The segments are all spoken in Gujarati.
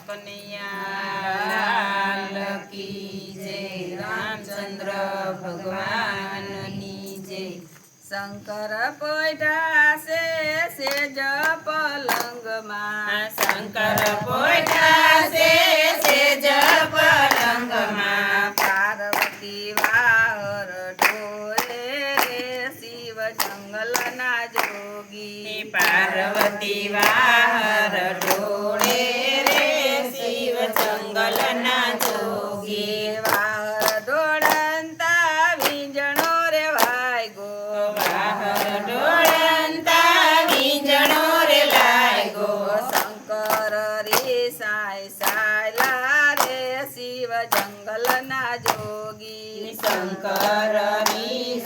કનૈયા કી જય, રામચંદ્ર ભગવાનની જય। શંકર પોઈઠા સેજ પલંગમાં, શંકર પોઈઠા સેજ પલંગમાં, પાર્વતી વાહર ઢોરે શિવ જંગલના જોગી, પાર્વતી વાહર ઢોળે રે શિવ જંગલના જોગી। વાહર ઢોળંતા વીંજણો રે વાગ્યો, વાહર ઢોળંતા વીંજણો રે લાગ્યો, શંકર રે સાય સાયલા રે શિવ જંગલના જોગી, શંકર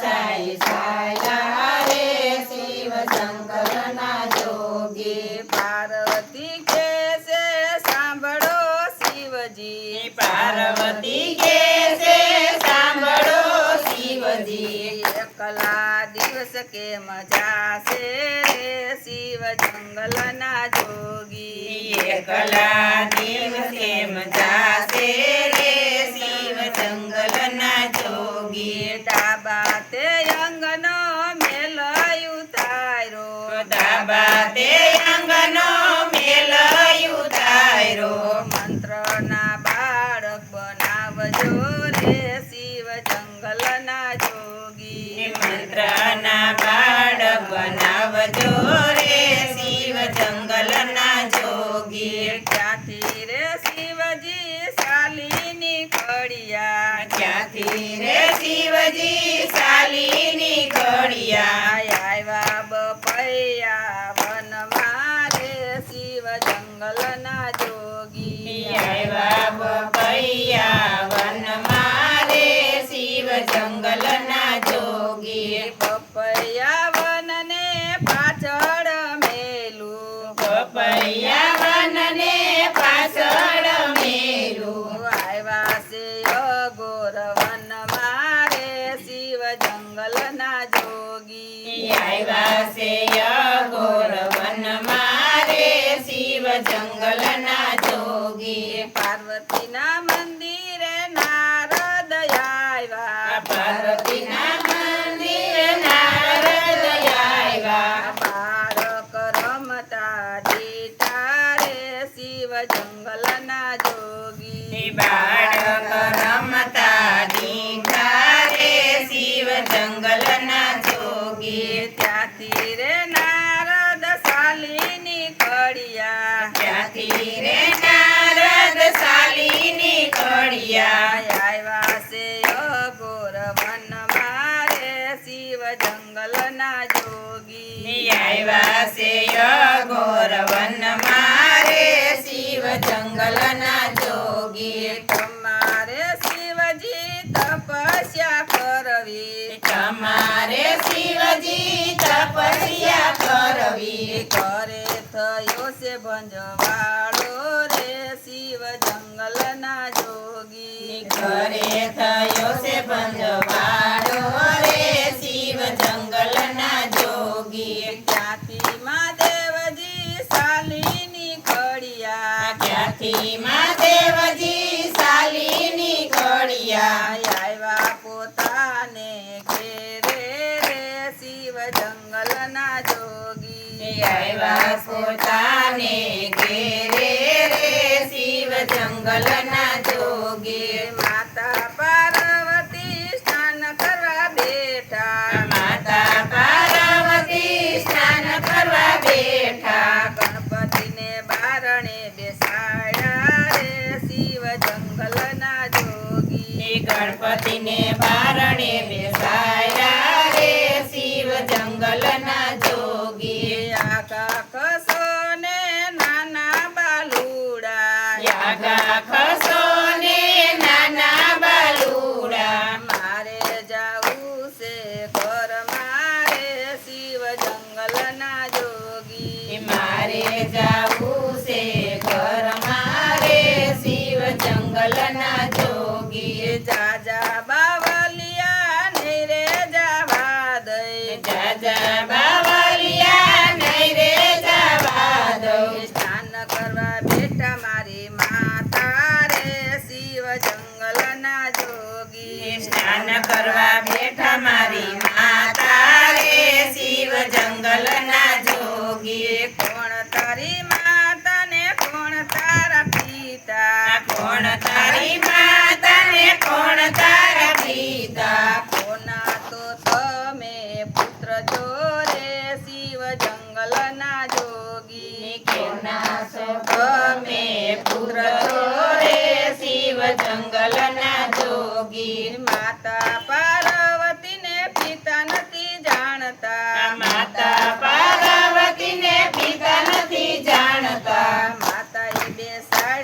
સાય સાયલા રે શિવ જંગલના જોગી। પાર્વતી કે છે સાંભળો શિવજી, પાર્વતી કે છે સાંભળો શિવજી, એકલા દિવસ કેમ જાશે રે શિવ જંગલના જોગી, એકલા દિવસ કેમ જાશે રે શિવ જંગલના જોગી। ડાબા તે અંગનો મેલયું તારો, દાબા તે અંગનો મેલયું તારો, મંત્રના બાળક બનાવજો રે શિવ જંગલના જોગી, મંત્રના બાળક બનાવજો રે શિવ જંગલના જોગી। ત્યાંથી રે શિવજી શાલીની કડિયા, ક્યાંથી રે શિવજી શાલીની ઘડિયા, આવ્યા બપૈયા વનમાં રે શિવ જંગલના જોગી, આવ્યા બપૈયા વનમાં રે શિવ જંગલના જોગી। પપૈયા વનને પાછળ મેલું, પપૈયા વનને પાછળ મેલું, આવ્યા છે અઘોર વનમાં રે શિવ જંગલના જોગી, આવ્યા છે અઘોર વનમાં રે શિવ જંગલના જોગી। પાર્વતીના મંદિરે નારદ આવ્યા, પાર્વતીના મંદિરે નારદ આવ્યા, બાળક રમતા દીઠા રે શિવ જંગલના જોગી, બાળક રમતા દીઠા રે શિવ જંગલના જોગી। ત્યાંથી રે નારદ શાલીની કડિયા, ત્યાંથી રે નારદ શાલીની કડિયા, આવ્યા છે અઘોર વનમાં રે શિવ જંગલના જોગી, આવ્યા છે અઘોર વનમાં રે શિવ જંગલના જોગી। તમારે શિવજી તપસ્યા કરવી, તમારે શિવજી તપસ્યા કરવી, કરે થયો છે ભંજવાળો રે શિવ જંગલના જોગી, ઘરે થયો છે બંધવાડો રે શિવ જંગલના જોગી। ત્યાંથી મહાદેવજી શાલીની કડિયા, ત્યાંથી મહાદેવજી શાલીની કડિયા, આવ્યા પોતાને ઘેરે રે શિવ જંગલના જોગી, આવ્યા પોતાને ઘેરે રે શિવ જંગલના જોગી। માતા પાર્વતી સ્નાન કરવા બેઠા, માતા પાર્વતી સ્નાન કરવા બેઠા, ગણપતિને બારણે બેસાડ્યા રે શિવ જંગલના જોગી, ગણપતિને બારણે બેસાડ્યા રે શિવ જંગલના જોગી। આખા ખસો ને નાના બાલુડા, યાગા ખસો ને નાના બાલુડા, મારે જાવું છે ઘર મારે શિવ જંગલના જોગી, મારે જાવું છે ઘર મારે શિવ જંગલના જોગી। જાજા બાવલિયા નહીં રે જવા દઈ, જાજા બાવલિયા નહીં રે જવા દઉં, સ્નાન કરવા બેઠા મારી મા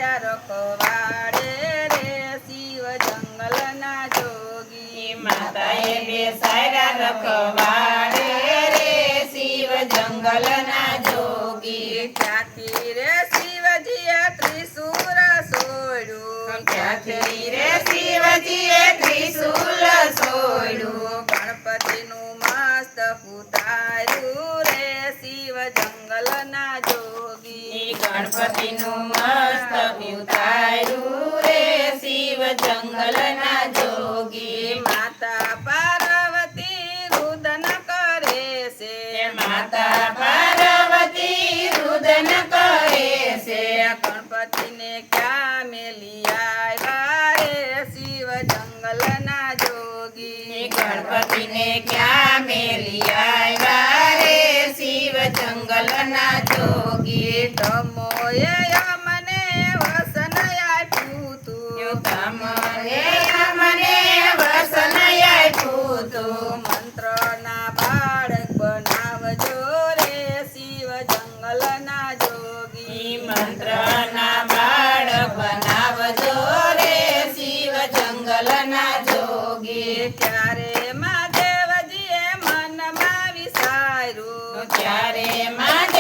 બેસાડ્યા રખવાડે રે શિવ જંગલના જોગી. માતાએ બેસાડ્યા રખવાડે રે શિવ જંગલના જોગી. ત્યાંથી રે શિવજીએ ત્રિશૂળ સોડ્યું. ત્યાંથી રે શિવજીએ ત્રિશૂલ છોડ્યું. ગણપતિનું મસ્તક ઉતાર્યું રે શિવ જંગલના જોગી. ગણપતિનું મસ્તક ઉતાર્યું રે શિવ જંગલના જોગી. માતા પાર્વતી રુદન કરે છે. માતા પાર્વતી રુદન કરે છે. ગણપતિને ક્યાં મેલી આવ્યા રે શિવ જંગલના જોગી. ગણપતિને ક્યાં મેલી આવ્યા રે શિવ જંગલના જોગી. તમોએ અમને વસન આપ્યું તું. તમને મને વસન આપ્યું તું. મંત્રના બાળક બનાવજો રે શિવ જંગલના જોગી. મંત્રના બાળક બનાવજો રે શિવ જંગલના જોગી. ત્યારે મહાદેવજીએ મનમાં વિચાર્યું. ત્યારે મહાદેવજીએ